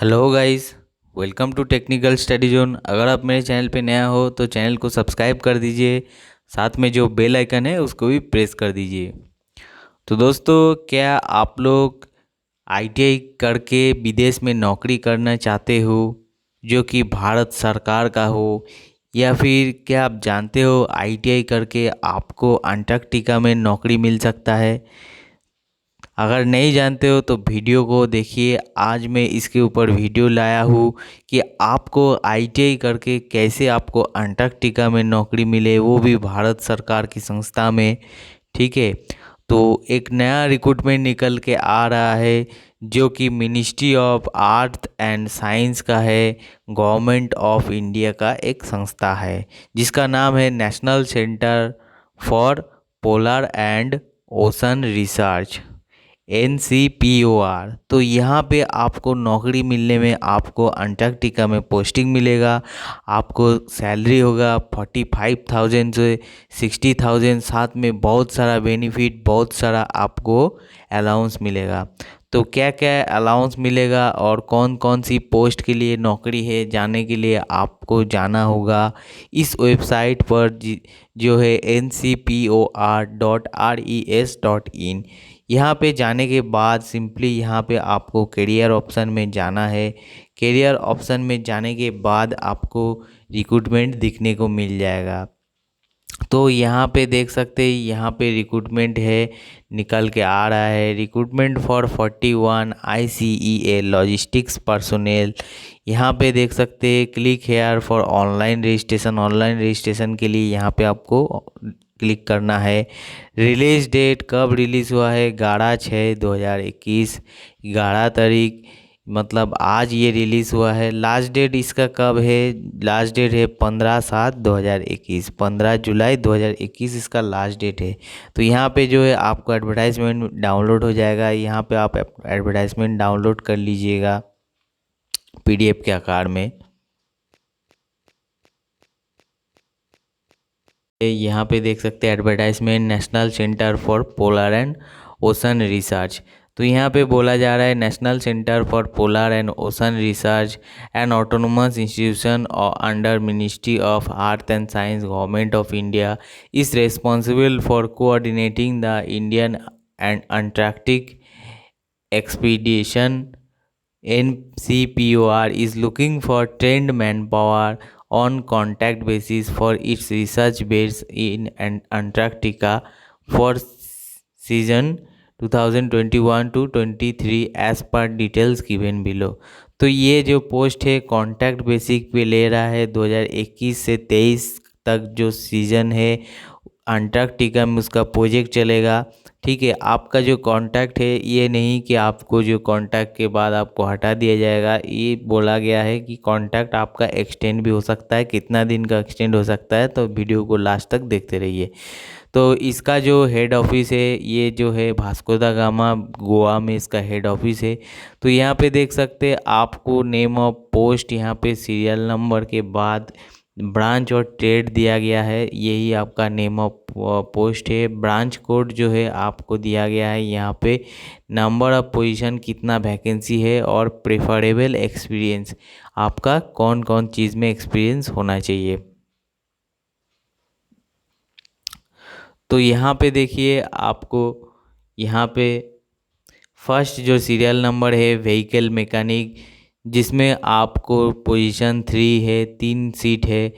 Hello guys. Welcome to technical study zone. अगर आप मेरे चैनल पे नया हो तो चैनल को सब्सक्राइब कर दीजिए, साथ में जो बेल आइकन है उसको भी प्रेस कर दीजिए। तो दोस्तों, क्या आप लोग आईटीआई करके विदेश में नौकरी करना चाहते हो जो कि भारत सरकार का हो, या फिर क्या आप जानते हो आईटीआई करके आपको अंटार्कटिका में नौकरी मिल सकता है? अगर नहीं जानते हो तो वीडियो को देखिए। आज मैं इसके ऊपर वीडियो लाया हूँ कि आपको आईटीआई करके कैसे आपको अंटार्कटिका में नौकरी मिले, वो भी भारत सरकार की संस्था में। ठीक है। तो एक नया रिक्रूटमेंट निकल के आ रहा है जो कि ministry of art and science का है, गवर्नमेंट ऑफ इंडिया का एक संस्था है जिसका नाम है national centre for polar and ocean research, NCPOR। तो यहाँ पे आपको नौकरी मिलने में आपको अंटार्कटिका में पोस्टिंग मिलेगा। आपको सैलरी होगा 45,000 से 60,000, साथ में बहुत सारा बेनिफिट, बहुत सारा आपको अलाउंस मिलेगा। तो क्या क्या अलाउंस मिलेगा और कौन कौन सी पोस्ट के लिए नौकरी है, जाने के लिए आपको जाना होगा इस वेबसाइट पर जो है ncpor.res.in। यहाँ पे जाने के बाद सिंपली यहाँ पे आपको करियर ऑप्शन में जाना है। करियर ऑप्शन में जाने के बाद आपको रिक्रूटमेंट दिखने को मिल जाएगा। तो यहाँ पे देख सकते हैं, यहाँ पे रिक्रूटमेंट है, निकल के आ रहा है। Recruitment for 41 ICEA logistics personnel. यहाँ पे देख सकते हैं, click here for online registration. Online registration के लिए यहाँ पे आपको क्लिक करना है। रिलीज डेट कब रिलीज़ हुआ है? 11/6/2021, 11 तारीख, मतलब आज ये रिलीज़ हुआ है। लास्ट डेट इसका कब है? लास्ट डेट है 15/7/2021, 15 जुलाई 2021 इसका लास्ट डेट है। तो यहाँ पे जो है आपको एडवर्टाइजमेंट डाउनलोड हो जाएगा। यहाँ पे आप एडवर्टाइजमेंट डाउनलोड कर लीजिएगा PDF के आकार में। यहाँ पे देख सकते हैं advertisement, national centre for polar and ocean research. तो यहाँ पे बोला जा रहा है national centre for polar and ocean research and autonomous institution under ministry of art and science, government of India is responsible for coordinating the Indian and Antarctic expedition. NCPOR is looking for trained manpower on contract basis for its research base in Antarctica for season 2021 to 23 as per details given below। तो ये जो post है contract basic पे ले रहा है। 2021 से 23 तक जो सीज़न है अंटार्कटिका में उसका प्रोजेक्ट चलेगा। ठीक है। आपका जो कॉन्टैक्ट है, ये नहीं कि आपको जो कॉन्टैक्ट के बाद आपको हटा दिया जाएगा। ये बोला गया है कि कॉन्टैक्ट आपका एक्सटेंड भी हो सकता है। कितना दिन का एक्सटेंड हो सकता है, तो वीडियो को लास्ट तक देखते रहिए। तो इसका जो हेड ऑफिस है, ये जो है वास्को दा गामा, गोवा में इसका हेड ऑफिस है। तो यहाँ पे देख सकते हैं आपको नेम ऑफ पोस्ट, यहाँ पे सीरियल नंबर के बाद ब्रांच और ट्रेड दिया गया है। यही आपका नेम ऑफ पोस्ट है। ब्रांच कोड जो है आपको दिया गया है यहाँ पे। नंबर ऑफ पोजीशन, कितना वैकेंसी है, और प्रेफरेबल एक्सपीरियंस, आपका कौन कौन चीज़ में एक्सपीरियंस होना चाहिए। तो यहाँ पे देखिए आपको यहाँ पे फर्स्ट जो सीरियल नंबर है व्हीकल मैकेनिक, जिसमें आपको पोजीशन 3 है, 3 सीट है।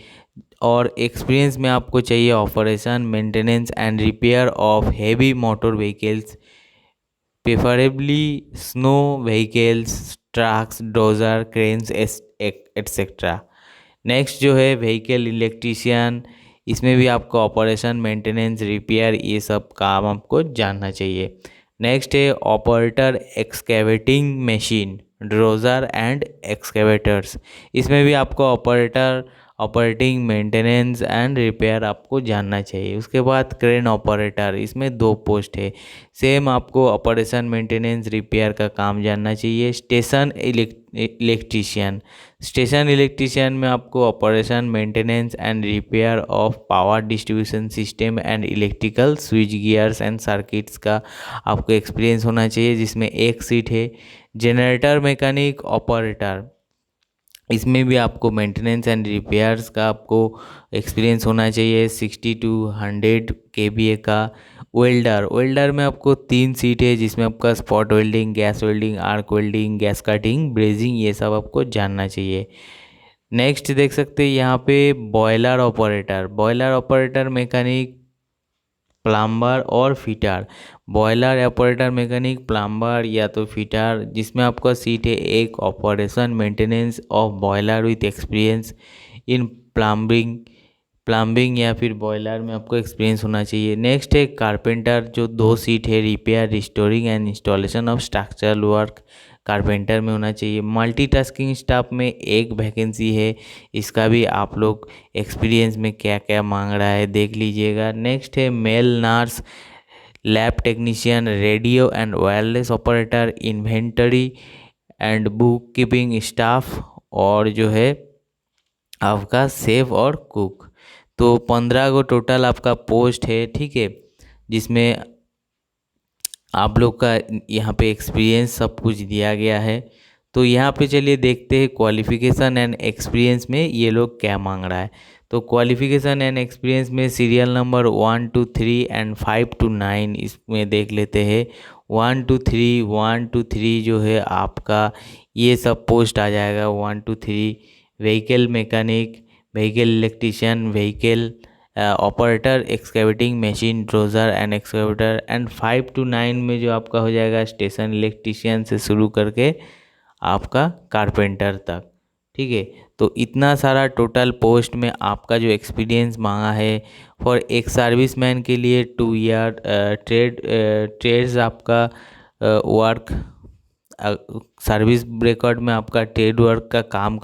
और एक्सपीरियंस में आपको चाहिए operation, maintenance and repair of heavy motor vehicles, preferably snow vehicles, trucks, dozer, cranes etcetera. Next जो है व्हीकल इलेक्ट्रीशियन, इसमें भी आपको ऑपरेशन, मेंटेनेंस, रिपेयर, ये सब काम आपको जानना चाहिए। नेक्स्ट है operator excavating machine, dozer and excavators, इसमें भी आपको operator, operating, maintenance and repair आपको जानना चाहिए। उसके बाद क्रेन ऑपरेटर, इसमें 2 पोस्ट है। सेम आपको ऑपरेशन, मेंटेनेंस, रिपेयर का काम जानना चाहिए। स्टेशन इलेक्ट्रीशियन, स्टेशन इलेक्ट्रीशियन में आपको operation, maintenance and repair of power distribution system and electrical switch gears and circuits का आपको एक्सपीरियंस होना चाहिए, जिसमें 1 सीट है। जनरेटर मैकेनिक ऑपरेटर, इसमें भी आपको मेंटेनेंस एंड रिपेयर्स का आपको एक्सपीरियंस होना चाहिए। 60 to 100 kVA का। वेल्डर, वेल्डर में आपको 3 सीट है, जिसमें आपका spot welding, gas welding, arc welding, gas cutting, brazing, ये सब आपको जानना चाहिए। नेक्स्ट देख सकते हैं यहाँ पे boiler operator. Boiler operator mechanic, plumber और fitter. Boiler operator mechanic, plumber या तो फिटर, जिसमें आपका सीट है एक, operation maintenance of boiler with experience in plumbing. Plumbing या फिर बॉयलर में आपको एक्सपीरियंस होना चाहिए। नेक्स्ट है कारपेंटर, जो 2 सीट है, repair, restoring and installation of structural work, carpenter में होना चाहिए। मल्टीटास्किंग स्टाफ में एक वैकेंसी है, इसका भी आप लोग एक्सपीरियंस में क्या क्या मांग रहा है देख लीजिएगा। नेक्स्ट है male nurse, lab technician, radio and wireless operator, inventory and book keeping staff, और जो है आपका सेफ और कुक। तो 15 गो टोटल आपका पोस्ट है, ठीक है, जिसमें आप लोग का यहाँ पे एक्सपीरियंस सब कुछ दिया गया है। तो यहाँ पे चलिए देखते हैं क्वालिफ़िकेशन एंड एक्सपीरियंस में ये लोग क्या मांग रहा है। तो क्वालिफ़िकेशन एंड एक्सपीरियंस में serial number 1 to 3 and 5 to 9 इसमें देख लेते हैं। 1 to 3 जो है आपका ये सब पोस्ट आ जाएगा। 1 to 3 vehicle mechanic, vehicle electrician, vehicle operator, excavating machine, dozer and excavator. And 5 to 9 में जो आपका हो जाएगा स्टेशन इलेक्ट्रीशियन से शुरू करके आपका कारपेंटर तक, ठीक है। तो इतना सारा टोटल पोस्ट में आपका जो एक्सपीरियंस मांगा है फॉर एक सर्विसमैन के लिए 2 ईयर ट्रेड्स आपका वर्क, सर्विस रिकॉर्ड में आपका ट्रेड वर्क का काम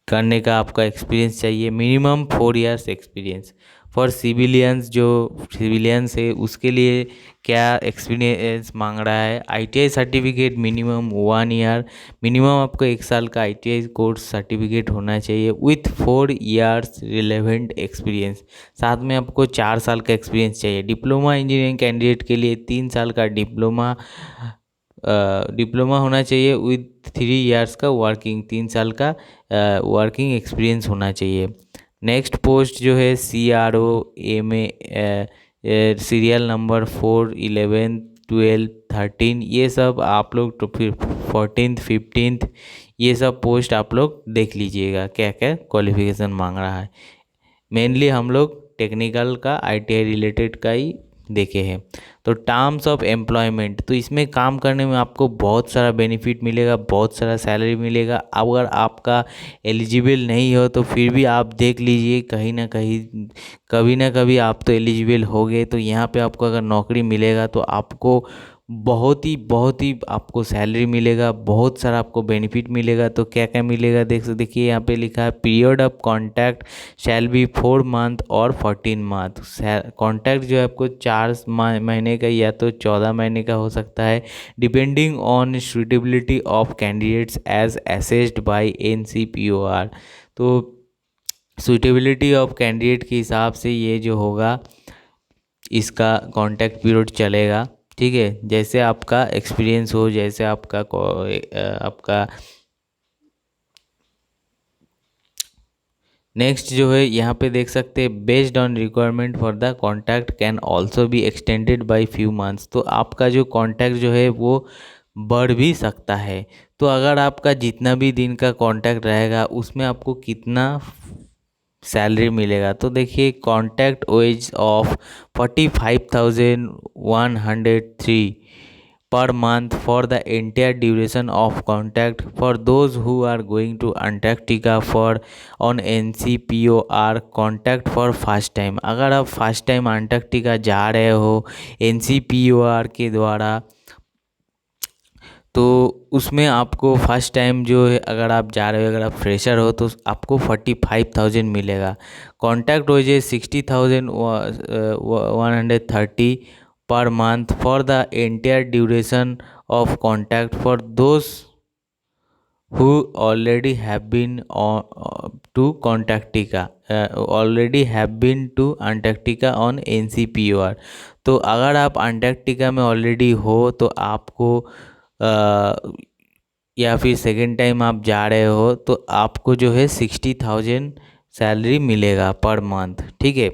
करने का आपका एक्सपीरियंस चाहिए। Minimum 4 years experience. For civilians, जो सिविलियंस है उसके लिए क्या एक्सपीरियंस मांग रहा है, ITI certificate minimum 1 year, minimum आपको 1 साल का आईटीआई कोर्स सर्टिफिकेट होना चाहिए विथ 4 इयर्स रिलेवेंट एक्सपीरियंस। साथ में आपको 4 साल का एक्सपीरियंस चाहिए। डिप्लोमा इंजीनियरिंग कैंडिडेट के लिए 3 साल का डिप्लोमा होना चाहिए विथ 3 इयर्स का वर्किंग, 3 साल का वर्किंग एक्सपीरियंस होना चाहिए। नेक्स्ट पोस्ट जो है CRO, MA, सीरियल नंबर 4, 11, 12, 13, ये सब आप लोग तो फिर 14th, 15th ये सब पोस्ट आप लोग देख लीजिएगा क्या क्या क्वालिफिकेशन मांग रहा है। मेनली हम लोग टेक्निकल का, आईटीआई रिलेटेड का ही देखे हैं। तो टर्म्स ऑफ एम्प्लॉयमेंट, तो इसमें काम करने में आपको बहुत सारा बेनिफिट मिलेगा, बहुत सारा सैलरी मिलेगा। अगर आपका एलिजिबल नहीं हो तो फिर भी आप देख लीजिए, कहीं ना कहीं कभी ना कभी आप तो एलिजिबल हो गए, तो यहाँ पे आपको अगर नौकरी मिलेगा तो आपको बहुत ही आपको सैलरी मिलेगा, बहुत सारा आपको बेनिफिट मिलेगा। तो क्या क्या मिलेगा देखिए यहाँ पे लिखा है, period of contact shall be 4 month और 14 मंथ। कॉन्टैक्ट जो है आपको 4 महीने का या तो 14 महीने का हो सकता है, depending on suitability of candidates as assessed by NCPOR। तो सुटेबिलिटी ऑफ कैंडिडेट के हिसाब से ये जो होगा इसका कॉन्टैक्ट पीरियड चलेगा, ठीक है। जैसे आपका एक्सपीरियंस हो, जैसे आपका नेक्स्ट जो है यहाँ पे देख सकते हैं, based on requirement for the contact can also be extended by few months. तो आपका जो कॉन्टैक्ट जो है वो बढ़ भी सकता है। तो अगर आपका जितना भी दिन का कॉन्टैक्ट रहेगा उसमें आपको कितना सैलरी मिलेगा, तो देखिए contact ways of 45,103 per month for the entire duration of contact for those who are going to Antarctica for on NCPOR contact for first time। अगर आप फर्स्ट टाइम अंटार्कटिका जा रहे हो NCPOR के द्वारा, तो उसमें आपको फर्स्ट टाइम जो है अगर आप जा रहे हो, अगर आप फ्रेशर हो तो आपको 45,000 मिलेगा। Contact wages 60,130 per month for the entire duration of contact for those who already have been to Antarctica on NCPOR। तो अगर आप अंटार्कटिका में ऑलरेडी हो तो आपको या फिर सेकेंड टाइम आप जा रहे हो तो आपको जो है 60,000 सैलरी मिलेगा पर मंथ, ठीक है।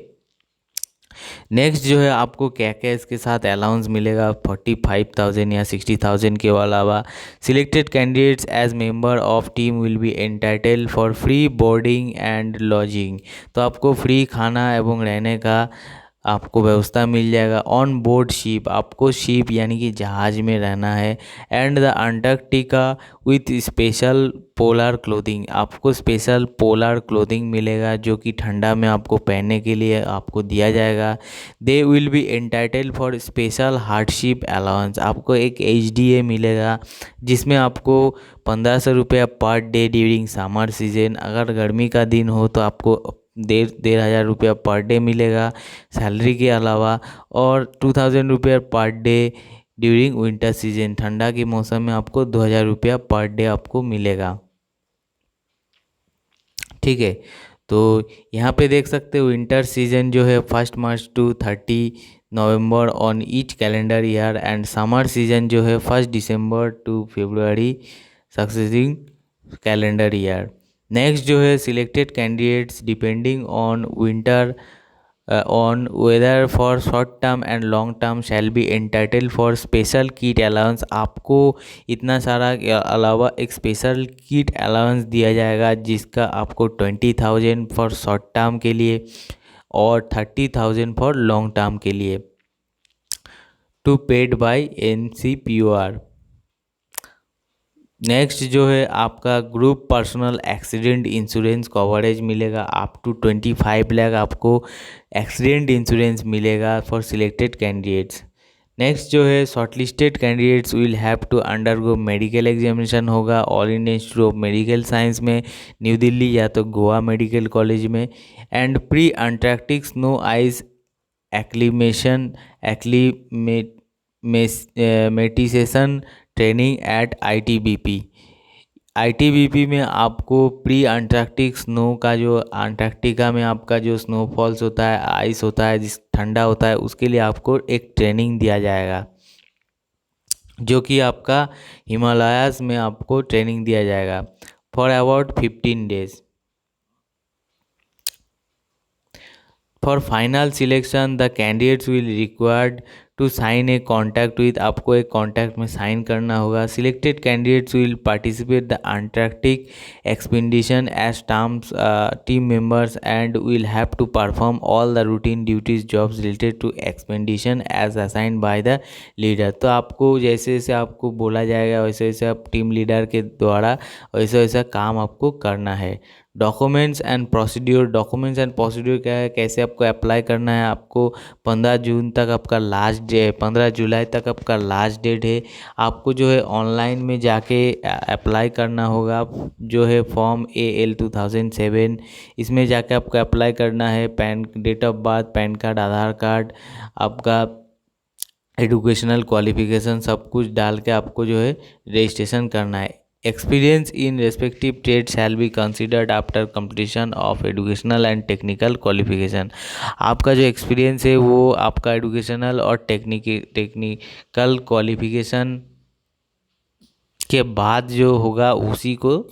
नेक्स्ट जो है आपको क्या क्या इसके साथ अलाउंस मिलेगा 45,000 या 60,000 के अलावा। Selected candidates as member of team will be entitle for free boarding and lodging. तो आपको फ्री खाना एवं रहने का आपको व्यवस्था मिल जाएगा। ऑन बोर्ड शिप, आपको शिप यानी कि जहाज़ में रहना है। And the Antarctica with special polar clothing, आपको स्पेशल पोलर क्लोथिंग मिलेगा जो कि ठंडा में आपको पहनने के लिए आपको दिया जाएगा। They will be entitle for special hardship allowance, आपको एक HDA मिलेगा जिसमें आपको 1,500 रुपया per day during summer season. अगर गर्मी का दिन हो तो आपको 1,500 रुपया पर डे मिलेगा सैलरी के अलावा। और 2,000 रुपया per day during winter season, ठंडा के मौसम में आपको 2,000 रुपया पर डे आपको मिलेगा, ठीक है। तो यहाँ पे देख सकते हो विंटर सीजन जो है 1 March to 30 November on each calendar year. And summer season जो है 1 December to February succeeding calendar year. Next जो है selected candidates depending on winter on weather for short term and long term shall be entitle for special kit allowance, आपको इतना सारा के अलावा एक स्पेशल किट अलाउंस दिया जाएगा जिसका आपको 20,000 फॉर शॉर्ट टर्म के लिए और 30,000 फॉर लॉन्ग टर्म के लिए, to paid by NCPOR। Next जो है आपका group personal accident insurance coverage मिलेगा अप टू 25 लाख, आपको एक्सीडेंट इंश्योरेंस मिलेगा फॉर सिलेक्टेड कैंडिडेट्स। नेक्स्ट जो है shortlisted candidates will have to undergo medical examination होगा All India Institute of Medical Science में, न्यू दिल्ली या तो गोवा मेडिकल कॉलेज में। And pre Antarctic snow ice acclimation acclimatisation training at ITBP में आपको pre Antarctic snow का जो अंटार्कटिका में आपका जो स्नोफॉल्स होता है, आइस होता है, जिस ठंडा होता है, उसके लिए आपको एक ट्रेनिंग दिया जाएगा जो कि आपका हिमालयाज़ में आपको ट्रेनिंग दिया जाएगा for about 15 days. For final selection the candidates will required to sign a contact with, आपको एक कॉन्टैक्ट में साइन करना होगा। Selected candidates will participate the Antarctic expedition as team members and will have to perform all the routine duties jobs related to expedition as assigned by the leader. तो आपको जैसे जैसे आपको बोला जाएगा वैसे वैसे आप टीम लीडर के द्वारा वैसा वैसा काम आपको करना है। डॉक्यूमेंट्स एंड प्रोसीड्यूर क्या है, कैसे आपको अप्लाई करना है। आपको 15 जून तक आपका लास्ट डे, 15 जुलाई तक आपका लास्ट डेट है। आपको जो है ऑनलाइन में जाके अप्लाई करना होगा, जो है फॉर्म AL 2007, इसमें जाके आपको अप्लाई करना है। Date of birth, PAN card, Aadhaar card, आपका एजुकेशनल क्वालिफिकेशन सब कुछ डाल के आपको जो है रजिस्ट्रेशन करना है। Experience in respective trade shall be considered after completion of educational and technical qualification, आपका जो एक्सपीरियंस है वो आपका एजुकेशनल और टेक्निकल क्वालिफिकेशन के बाद जो होगा उसी को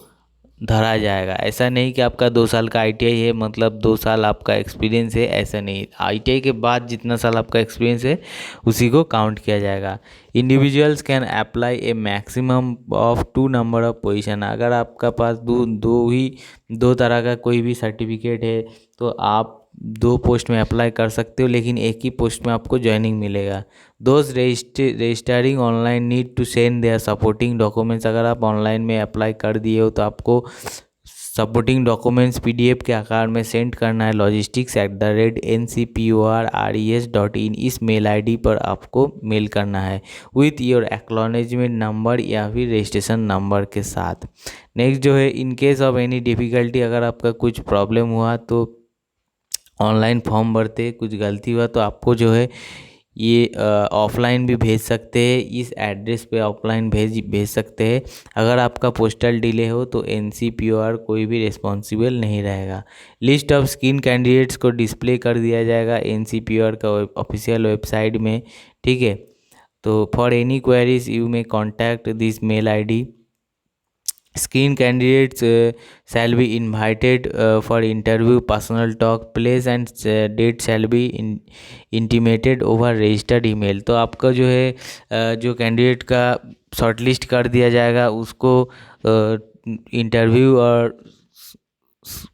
धरा जाएगा। ऐसा नहीं कि आपका 2 साल का ITI है मतलब 2 साल आपका एक्सपीरियंस है, ऐसा नहीं। ITI के बाद जितना साल आपका एक्सपीरियंस है उसी को काउंट किया जाएगा। Individuals can apply A maximum of 2 number of position, अगर आपका पास दो तरह का कोई भी सर्टिफिकेट है तो आप 2 पोस्ट में अप्लाई कर सकते हो, लेकिन एक ही पोस्ट में आपको ज्वाइनिंग मिलेगा। Those registering online need to send their supporting documents, अगर आप ऑनलाइन में अप्लाई कर दिए हो तो आपको सपोर्टिंग डॉक्यूमेंट्स PDF के आकार में सेंड करना है logistics@ncpors.res.in, इस मेल ID पर आपको मेल करना है विथ योर एक्नॉलेजमेंट नंबर या फिर रजिस्ट्रेशन नंबर के साथ। नेक्स्ट जो है in case of any difficulty, अगर आपका कुछ प्रॉब्लम हुआ तो ऑनलाइन फॉर्म भरते कुछ गलती हुआ तो आपको जो है ये ऑफलाइन भी भेज सकते हैं, इस एड्रेस पे ऑफलाइन भेज सकते हैं। अगर आपका पोस्टल डिले हो तो NCPOR कोई भी रिस्पॉन्सिबल नहीं रहेगा। लिस्ट ऑफ स्किन कैंडिडेट्स को डिस्प्ले कर दिया जाएगा NCPOR का ऑफिशियल वेबसाइट में, ठीक है। तो for any queries you may contact this mail ID। Screen candidates shall be invited for interview, personal talk, place and date shall be intimated over registered email। तो आपका जो है जो कैंडिडेट का शॉर्टलिस्ट कर दिया जाएगा उसको इंटरव्यू और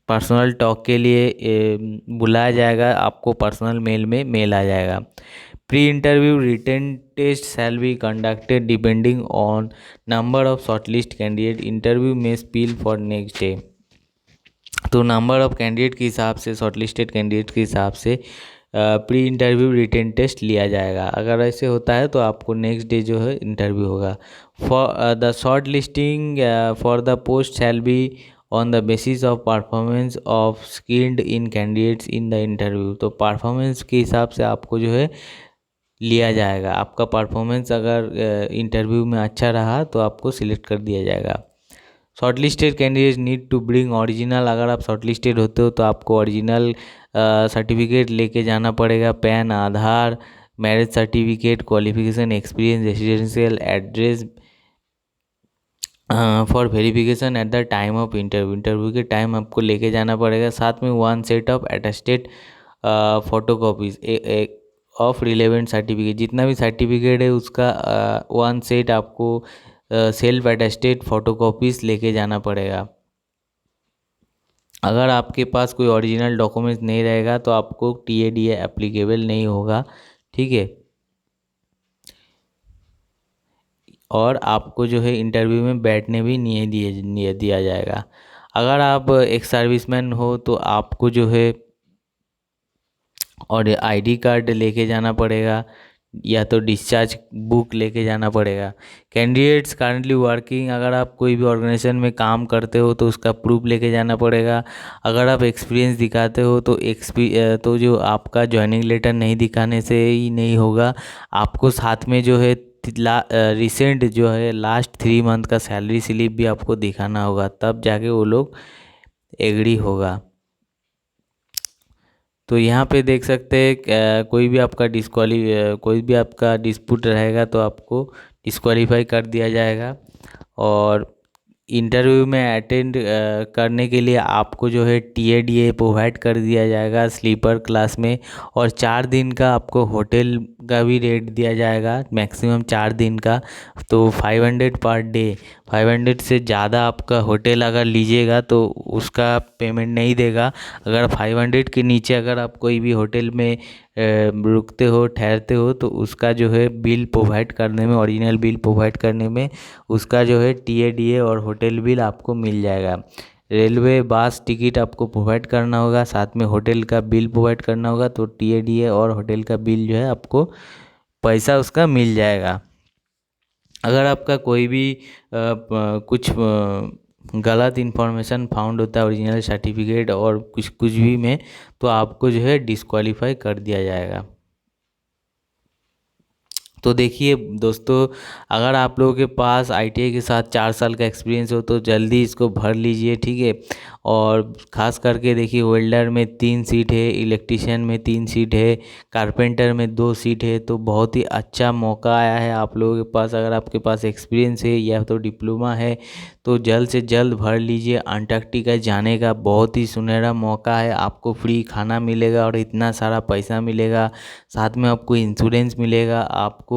पर्सनल टॉक के लिए बुलाया जाएगा, आपको पर्सनल मेल में मेल आ जाएगा। Pre interview written test shall be conducted depending on number of shortlist candidate, interview may spill for next day. तो नंबर ऑफ कैंडिडेट के हिसाब से, शॉर्टलिस्टेड कैंडिडेट के हिसाब से प्री इंटरव्यू रिटन टेस्ट लिया जाएगा। अगर ऐसे होता है तो आपको नेक्स्ट डे जो है इंटरव्यू होगा। For the short listing for the post shall be on the basis of performance of skilled in candidates in the interview. तो परफॉर्मेंस के हिसाब से आपको जो है लिया जाएगा। आपका परफॉर्मेंस अगर इंटरव्यू में अच्छा रहा तो आपको सिलेक्ट कर दिया जाएगा। Shortlisted candidate need to bring original. अगर आप शॉर्टलिस्टेड होते हो तो आपको ओरिजिनल सर्टिफिकेट लेके जाना पड़ेगा, pan, Aadhaar, marriage certificate, qualification, experience, residential address for verification at the time of interview. Interview के टाइम आपको लेके जाना पड़ेगा। साथ में 1 set of attested photocopies of relevant certificate. जितना भी सर्टिफिकेट है उसका 1 सेट आपको सेल्फ अटेस्टेड फोटोकॉपीज लेके जाना पड़ेगा। अगर आपके पास कोई ओरिजिनल डॉक्यूमेंट्स नहीं रहेगा तो आपको TADA एप्लीकेबल नहीं होगा, ठीक है। और आपको जो है इंटरव्यू में बैठने भी नहीं दिया जाएगा। अगर आप एक सर्विसमैन हो तो आपको जो है और ID कार्ड लेके जाना पड़ेगा या तो डिस्चार्ज बुक लेके जाना पड़ेगा। कैंडिडेट्स करंटली वर्किंग, अगर आप कोई भी ऑर्गेनाइजेशन में काम करते हो तो उसका प्रूफ लेके जाना पड़ेगा। अगर आप एक्सपीरियंस दिखाते हो तो जो आपका ज्वाइनिंग लेटर नहीं दिखाने से ही नहीं होगा, आपको साथ में जो है रिसेंट जो है लास्ट 3 मंथ का सैलरी स्लिप भी आपको दिखाना होगा, तब जाके वो लोग एग्री होगा। तो यहाँ पे देख सकते हैं कोई भी आपका डिस्प्यूट रहेगा तो आपको डिस्क्वालीफाई कर दिया जाएगा। और इंटरव्यू में अटेंड करने के लिए आपको जो है TADA प्रोवाइड कर दिया जाएगा स्लीपर क्लास में। और 4 दिन का आपको होटल का भी रेट दिया जाएगा, मैक्सिमम 4 दिन का। तो 500 पर डे, 500 से ज़्यादा आपका होटल अगर लीजिएगा तो उसका पेमेंट नहीं देगा। अगर 500 के नीचे अगर आप कोई भी होटल में रुकते हो, ठहरते हो, तो उसका जो है बिल प्रोवाइड करने में, ओरिजिनल बिल प्रोवाइड करने में उसका जो है TADA और होटल बिल आपको मिल जाएगा। रेलवे बस टिकट आपको प्रोवाइड करना होगा, साथ में होटल का बिल प्रोवाइड करना होगा। तो TADA और होटल का बिल जो है आपको पैसा उसका मिल जाएगा। अगर आपका कोई भी कुछ गलत इन्फॉर्मेशन फाउंड होता है ओरिजिनल सर्टिफिकेट और कुछ भी में, तो आपको जो है डिस्क्वालीफाई कर दिया जाएगा। तो देखिए दोस्तों, अगर आप लोगों के पास ITI के साथ 4 साल का एक्सपीरियंस हो तो जल्दी इसको भर लीजिए, ठीक है। और ख़ास करके देखिए, वेल्डर में 3 सीट है, इलेक्ट्रिशियन में 3 सीट है, कारपेंटर में 2 सीट है। तो बहुत ही अच्छा मौका आया है आप लोगों के पास। अगर आपके पास एक्सपीरियंस है या तो डिप्लोमा है तो जल्द से जल्द भर लीजिए। अंटार्कटिका जाने का बहुत ही सुनहरा मौका है। आपको फ्री खाना मिलेगा और इतना सारा पैसा मिलेगा, साथ में आपको इंश्योरेंस मिलेगा, आपको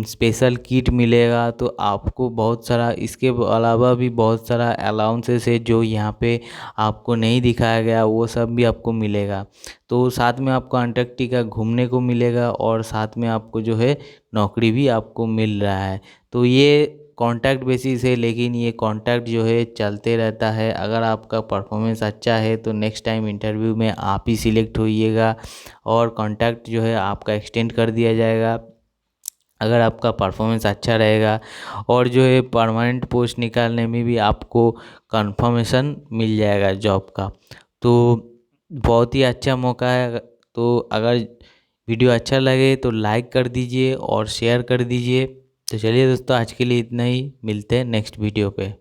स्पेशल किट मिलेगा। तो आपको बहुत सारा, इसके अलावा भी बहुत सारा अलाउंसेस है जो यहाँ पे आपको नहीं दिखाया गया, वो सब भी आपको मिलेगा। तो साथ में आपको अंटार्कटिका घूमने को मिलेगा और साथ में आपको जो है नौकरी भी आपको मिल रहा है। तो ये कॉन्टैक्ट बेसिस है, लेकिन ये कॉन्टैक्ट जो है चलते रहता है। अगर आपका परफॉर्मेंस अच्छा है तो नेक्स्ट टाइम इंटरव्यू में आप ही सिलेक्ट होइएगा और कॉन्टैक्ट जो है आपका एक्सटेंड कर दिया जाएगा अगर आपका परफॉर्मेंस अच्छा रहेगा। और जो है परमानेंट पोस्ट निकालने में भी आपको कंफर्मेशन मिल जाएगा जॉब का। तो बहुत ही अच्छा मौका है। तो अगर वीडियो अच्छा लगे तो लाइक कर दीजिए और शेयर कर दीजिए। तो चलिए दोस्तों, आज के लिए इतना ही, मिलते हैं नेक्स्ट वीडियो पे।